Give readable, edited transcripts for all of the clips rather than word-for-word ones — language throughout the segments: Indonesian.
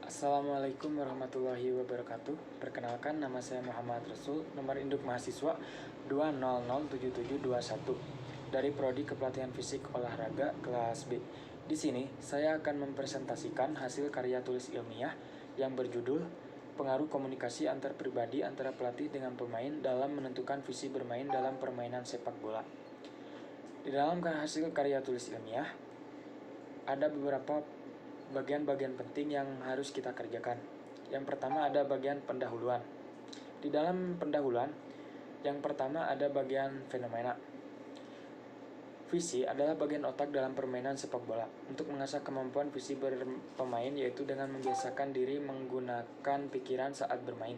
Assalamualaikum warahmatullahi wabarakatuh. Perkenalkan, nama saya Muhammad Rasul, nomor induk mahasiswa 2007721 dari Prodi Kepelatihan Fisik Olahraga kelas B. Di sini, saya akan mempresentasikan hasil karya tulis ilmiah yang berjudul Pengaruh Komunikasi Antar Pribadi Antara Pelatih dengan Pemain dalam Menentukan Visi Bermain dalam Permainan Sepak Bola. Di dalam hasil karya tulis ilmiah, ada beberapa bagian-bagian penting yang harus kita kerjakan. Yang pertama ada bagian pendahuluan. Di dalam pendahuluan, yang pertama ada bagian fenomena. Visi adalah bagian otak dalam permainan sepak bola. Untuk mengasah kemampuan visi berpemain yaitu dengan membiasakan diri menggunakan pikiran saat bermain.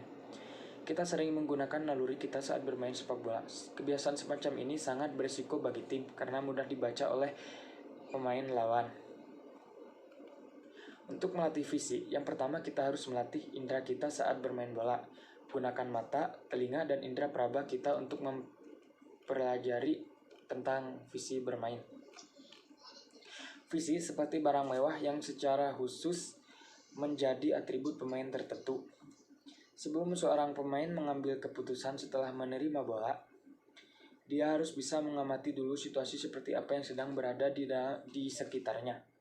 Kita sering menggunakan naluri kita saat bermain sepak bola. Kebiasaan semacam ini sangat berisiko bagi tim karena mudah dibaca oleh pemain lawan. Untuk melatih visi, yang pertama kita harus melatih indera kita saat bermain bola. Gunakan mata, telinga, dan indera peraba kita untuk mempelajari tentang visi bermain. Visi seperti barang mewah yang secara khusus menjadi atribut pemain tertentu. Sebelum seorang pemain mengambil keputusan setelah menerima bola, dia harus bisa mengamati dulu situasi seperti apa yang sedang berada di sekitarnya.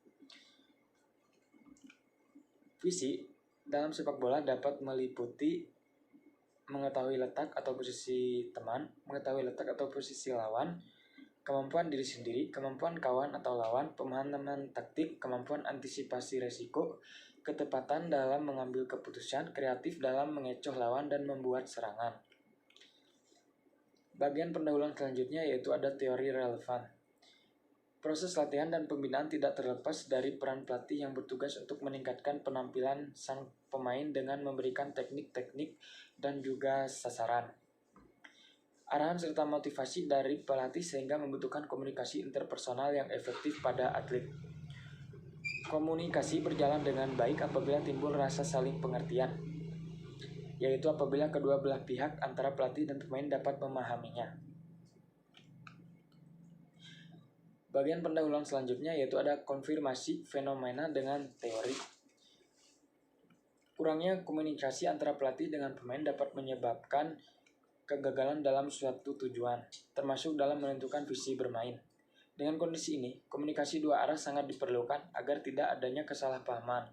Visi dalam sepak bola dapat meliputi mengetahui letak atau posisi teman, mengetahui letak atau posisi lawan, kemampuan diri sendiri, kemampuan kawan atau lawan, pemahaman taktik, kemampuan antisipasi resiko, ketepatan dalam mengambil keputusan, kreatif dalam mengecoh lawan dan membuat serangan. Bagian pendahuluan selanjutnya yaitu ada teori relevan. Proses latihan dan pembinaan tidak terlepas dari peran pelatih yang bertugas untuk meningkatkan penampilan sang pemain dengan memberikan teknik-teknik dan juga sasaran. Arahan serta motivasi dari pelatih sehingga membutuhkan komunikasi interpersonal yang efektif pada atlet. Komunikasi berjalan dengan baik apabila timbul rasa saling pengertian, yaitu apabila kedua belah pihak antara pelatih dan pemain dapat memahaminya. Bagian pendahuluan selanjutnya yaitu ada konfirmasi fenomena dengan teori. Kurangnya komunikasi antara pelatih dengan pemain dapat menyebabkan kegagalan dalam suatu tujuan, termasuk dalam menentukan visi bermain. Dengan kondisi ini, komunikasi dua arah sangat diperlukan agar tidak adanya kesalahpahaman.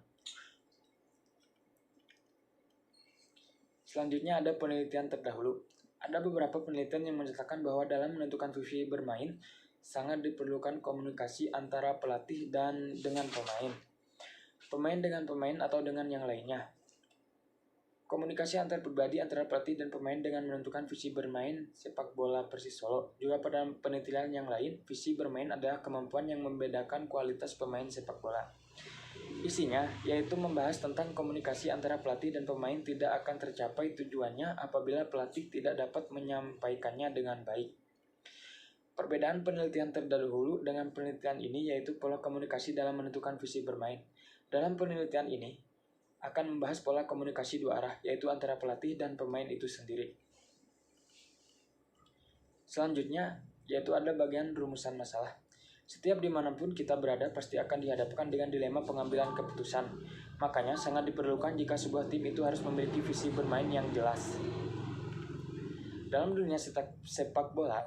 Selanjutnya ada penelitian terdahulu. Ada beberapa penelitian yang menyatakan bahwa dalam menentukan visi bermain, sangat diperlukan komunikasi antara pelatih dan dengan pemain. Pemain dengan pemain atau dengan yang lainnya. Komunikasi antar pribadi antara pelatih dan pemain dengan menentukan visi bermain sepak bola Persis Solo. Juga pada penelitian yang lain, visi bermain adalah kemampuan yang membedakan kualitas pemain sepak bola. Isinya yaitu membahas tentang komunikasi antara pelatih dan pemain tidak akan tercapai tujuannya apabila pelatih tidak dapat menyampaikannya dengan baik. Perbedaan penelitian terdahulu dengan penelitian ini yaitu pola komunikasi dalam menentukan visi bermain. Dalam penelitian ini akan membahas pola komunikasi dua arah, yaitu antara pelatih dan pemain itu sendiri. Selanjutnya, yaitu ada bagian rumusan masalah. Setiap dimanapun kita berada pasti akan dihadapkan dengan dilema pengambilan keputusan. Makanya sangat diperlukan jika sebuah tim itu harus memiliki visi bermain yang jelas. Dalam dunia sepak bola,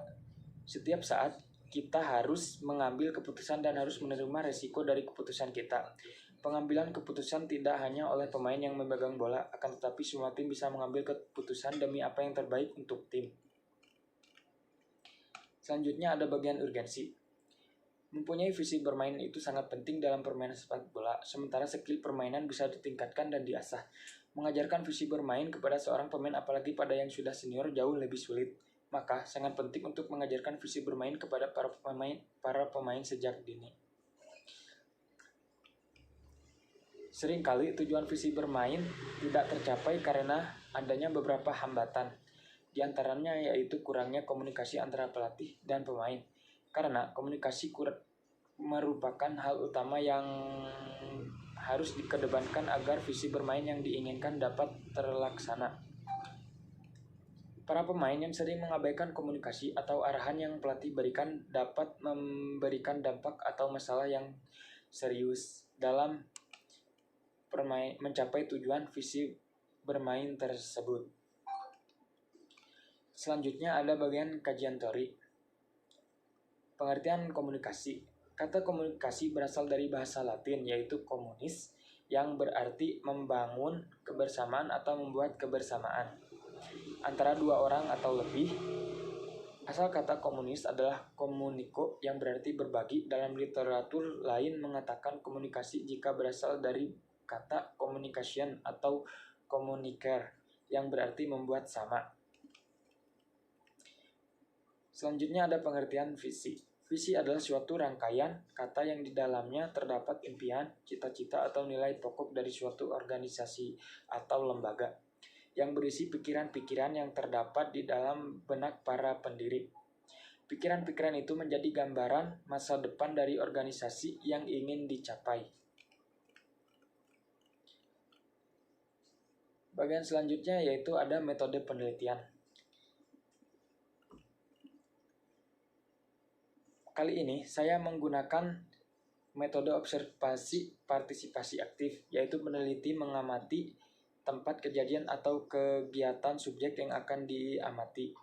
setiap saat kita harus mengambil keputusan dan harus menerima resiko dari keputusan kita. Pengambilan keputusan tidak hanya oleh pemain yang memegang bola, akan tetapi semua tim bisa mengambil keputusan demi apa yang terbaik untuk tim. Selanjutnya ada bagian urgensi. Mempunyai visi bermain itu sangat penting dalam permainan sepak bola, sementara skill permainan bisa ditingkatkan dan diasah. Mengajarkan visi bermain kepada seorang pemain apalagi pada yang sudah senior jauh lebih sulit. Maka sangat penting untuk mengajarkan visi bermain kepada para pemain sejak dini. Seringkali tujuan visi bermain tidak tercapai karena adanya beberapa hambatan. Di antaranya yaitu kurangnya komunikasi antara pelatih dan pemain. Karena komunikasi merupakan hal utama yang harus dikedepankan agar visi bermain yang diinginkan dapat terlaksana. Para pemain yang sering mengabaikan komunikasi atau arahan yang pelatih berikan dapat memberikan dampak atau masalah yang serius dalam mencapai tujuan visi bermain tersebut. Selanjutnya ada bagian kajian teori. Pengertian komunikasi. Kata komunikasi berasal dari bahasa Latin yaitu communis yang berarti membangun kebersamaan atau membuat kebersamaan antara dua orang atau lebih. Asal kata komunis adalah communico yang berarti berbagi. Dalam literatur lain mengatakan komunikasi jika berasal dari kata communication atau communicare yang berarti membuat sama. Selanjutnya ada pengertian visi. Visi adalah suatu rangkaian kata yang di dalamnya terdapat impian, cita-cita atau nilai pokok dari suatu organisasi atau lembaga yang berisi pikiran-pikiran yang terdapat di dalam benak para pendiri. Pikiran-pikiran itu menjadi gambaran masa depan dari organisasi yang ingin dicapai. Bagian selanjutnya yaitu ada metode penelitian. Kali ini saya menggunakan metode observasi partisipasi aktif, yaitu peneliti mengamati tempat kejadian atau kegiatan subjek yang akan diamati,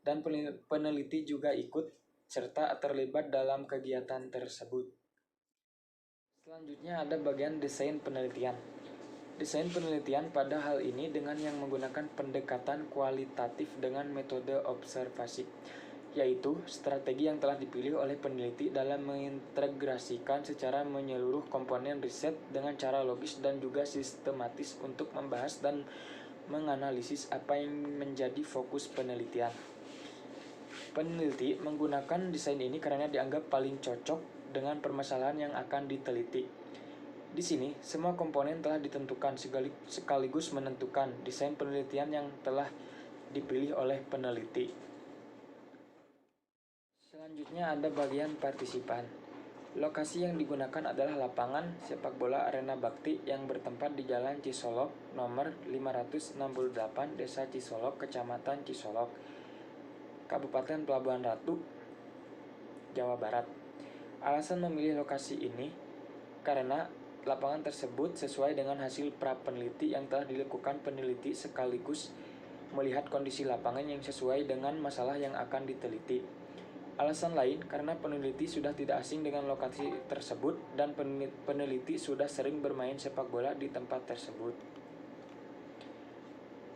dan peneliti juga ikut serta terlibat dalam kegiatan tersebut. Selanjutnya ada bagian desain penelitian. Desain penelitian pada hal ini dengan yang menggunakan pendekatan kualitatif dengan metode observasi, yaitu strategi yang telah dipilih oleh peneliti dalam mengintegrasikan secara menyeluruh komponen riset dengan cara logis dan juga sistematis untuk membahas dan menganalisis apa yang menjadi fokus penelitian. Peneliti menggunakan desain ini karena dianggap paling cocok dengan permasalahan yang akan diteliti. Di sini, semua komponen telah ditentukan sekaligus menentukan desain penelitian yang telah dipilih oleh peneliti. Selanjutnya ada bagian partisipan. Lokasi yang digunakan adalah lapangan sepak bola Arena Bakti yang bertempat di Jalan Cisolok nomor 568, Desa Cisolok, Kecamatan Cisolok, Kabupaten Pelabuhan Ratu, Jawa Barat. Alasan memilih lokasi ini karena lapangan tersebut sesuai dengan hasil pra-peneliti yang telah dilakukan peneliti sekaligus melihat kondisi lapangan yang sesuai dengan masalah yang akan diteliti. Alasan lain karena peneliti sudah tidak asing dengan lokasi tersebut dan peneliti sudah sering bermain sepak bola di tempat tersebut.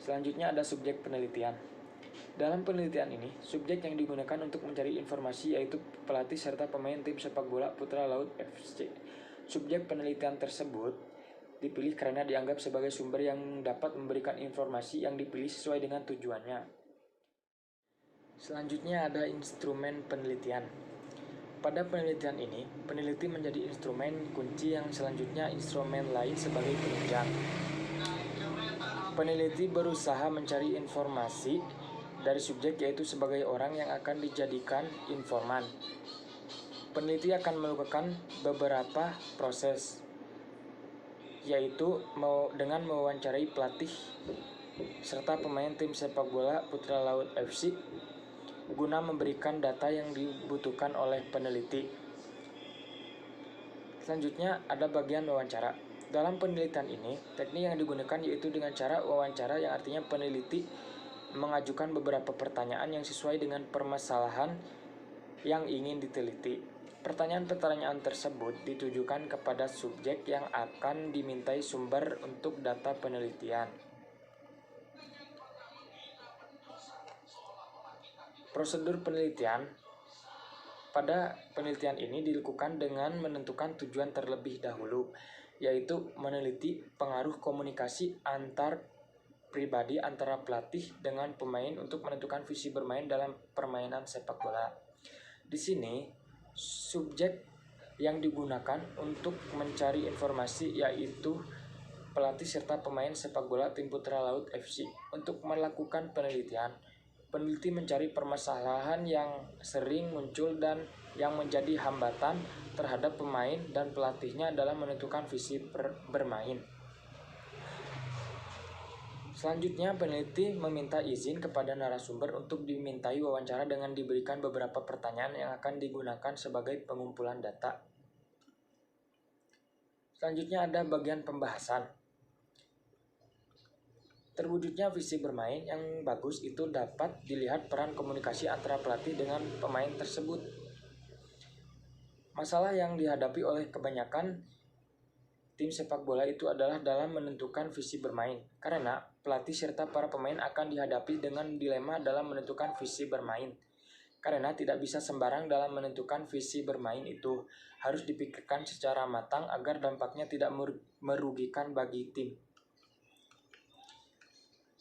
Selanjutnya ada subjek penelitian. Dalam penelitian ini, subjek yang digunakan untuk mencari informasi yaitu pelatih serta pemain tim sepak bola Putra Laut FC. Subjek penelitian tersebut dipilih karena dianggap sebagai sumber yang dapat memberikan informasi yang dipilih sesuai dengan tujuannya. Selanjutnya ada instrumen penelitian. Pada penelitian ini, peneliti menjadi instrumen kunci yang selanjutnya instrumen lain sebagai penunjang. Peneliti berusaha mencari informasi dari subjek yaitu sebagai orang yang akan dijadikan informan. Peneliti akan melakukan beberapa proses, yaitu dengan mewawancarai pelatih serta pemain tim sepak bola Putra Laut FC guna memberikan data yang dibutuhkan oleh peneliti. Selanjutnya ada bagian wawancara. Dalam penelitian ini, teknik yang digunakan yaitu dengan cara wawancara yang artinya peneliti mengajukan beberapa pertanyaan yang sesuai dengan permasalahan yang ingin diteliti. Pertanyaan-pertanyaan tersebut ditujukan kepada subjek yang akan dimintai sumber untuk data penelitian. Prosedur penelitian. Pada penelitian ini dilakukan dengan menentukan tujuan terlebih dahulu, yaitu meneliti pengaruh komunikasi antar pribadi antara pelatih dengan pemain untuk menentukan visi bermain dalam permainan sepak bola. Di sini, subjek yang digunakan untuk mencari informasi yaitu pelatih serta pemain sepak bola tim Putra Laut FC. Untuk melakukan penelitian, peneliti mencari permasalahan yang sering muncul dan yang menjadi hambatan terhadap pemain dan pelatihnya dalam menentukan visi bermain. Selanjutnya, peneliti meminta izin kepada narasumber untuk dimintai wawancara dengan diberikan beberapa pertanyaan yang akan digunakan sebagai pengumpulan data. Selanjutnya ada bagian pembahasan. Terwujudnya visi bermain yang bagus itu dapat dilihat peran komunikasi antara pelatih dengan pemain tersebut. Masalah yang dihadapi oleh kebanyakan tim sepak bola itu adalah dalam menentukan visi bermain, karena pelatih serta para pemain akan dihadapi dengan dilema dalam menentukan visi bermain. Karena tidak bisa sembarang dalam menentukan visi bermain itu, harus dipikirkan secara matang agar dampaknya tidak merugikan bagi tim.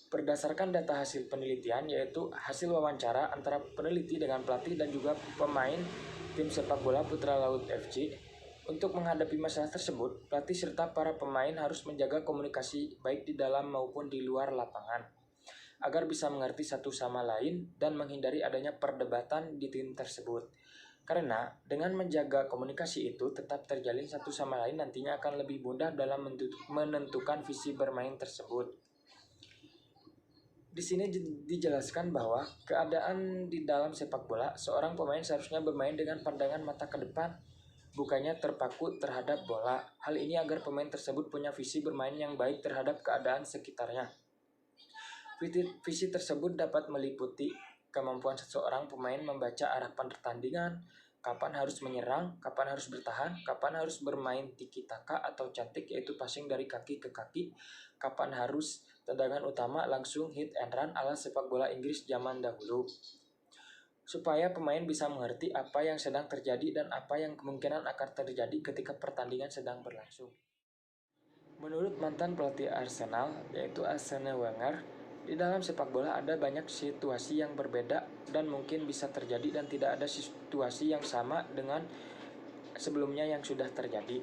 Berdasarkan data hasil penelitian, yaitu hasil wawancara antara peneliti dengan pelatih dan juga pemain tim sepak bola Putra Laut FC, untuk menghadapi masalah tersebut, pelatih serta para pemain harus menjaga komunikasi baik di dalam maupun di luar lapangan, agar bisa mengerti satu sama lain dan menghindari adanya perdebatan di tim tersebut. Karena dengan menjaga komunikasi itu tetap terjalin satu sama lain, nantinya akan lebih mudah dalam menentukan visi bermain tersebut. Di sini dijelaskan bahwa keadaan di dalam sepak bola, seorang pemain seharusnya bermain dengan pandangan mata ke depan, bukannya terpaku terhadap bola. Hal ini agar pemain tersebut punya visi bermain yang baik terhadap keadaan sekitarnya. Visi tersebut dapat meliputi kemampuan seseorang pemain membaca arah pertandingan, kapan harus menyerang, kapan harus bertahan, kapan harus bermain tiki-taka atau cantik yaitu passing dari kaki ke kaki, kapan harus tendangan utama langsung hit and run ala sepak bola Inggris zaman dahulu. Supaya pemain bisa mengerti apa yang sedang terjadi dan apa yang kemungkinan akan terjadi ketika pertandingan sedang berlangsung. Menurut mantan pelatih Arsenal, yaitu Arsene Wenger, di dalam sepak bola ada banyak situasi yang berbeda dan mungkin bisa terjadi dan tidak ada situasi yang sama dengan sebelumnya yang sudah terjadi.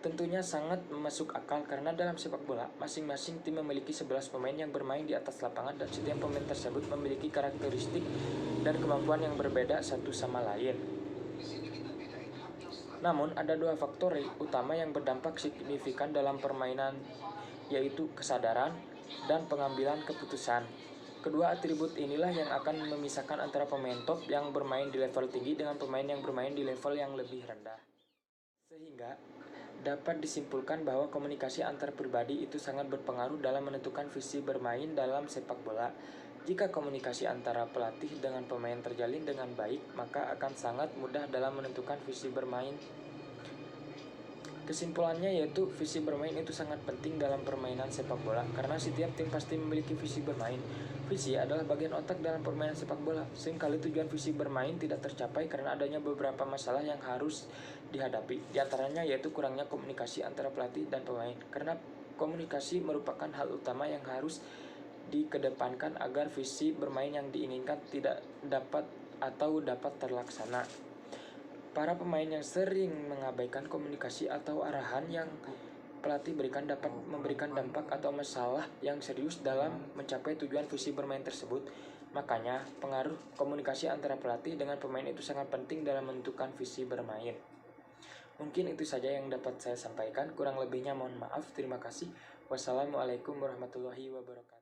Tentunya sangat masuk akal karena dalam sepak bola, masing-masing tim memiliki 11 pemain yang bermain di atas lapangan dan setiap pemain tersebut memiliki karakteristik dan kemampuan yang berbeda satu sama lain. Namun, ada dua faktor utama yang berdampak signifikan dalam permainan, yaitu kesadaran dan pengambilan keputusan. Kedua atribut inilah yang akan memisahkan antara pemain top yang bermain di level tinggi dengan pemain yang bermain di level yang lebih rendah. Sehingga dapat disimpulkan bahwa komunikasi antar pribadi itu sangat berpengaruh dalam menentukan visi bermain dalam sepak bola. Jika komunikasi antara pelatih dengan pemain terjalin dengan baik, maka akan sangat mudah dalam menentukan visi bermain. Kesimpulannya yaitu visi bermain itu sangat penting dalam permainan sepak bola karena setiap tim pasti memiliki visi bermain. Visi adalah bagian otak dalam permainan sepak bola. Seringkali tujuan visi bermain tidak tercapai karena adanya beberapa masalah yang harus dihadapi. Di antaranya yaitu kurangnya komunikasi antara pelatih dan pemain. Karena komunikasi merupakan hal utama yang harus dikedepankan agar visi bermain yang diinginkan tidak dapat terlaksana. Para pemain yang sering mengabaikan komunikasi atau arahan yang pelatih berikan dapat memberikan dampak atau masalah yang serius dalam mencapai tujuan visi bermain tersebut. Makanya, pengaruh komunikasi antara pelatih dengan pemain itu sangat penting dalam menentukan visi bermain. Mungkin itu saja yang dapat saya sampaikan. Kurang lebihnya mohon maaf. Terima kasih. Wassalamualaikum warahmatullahi wabarakatuh.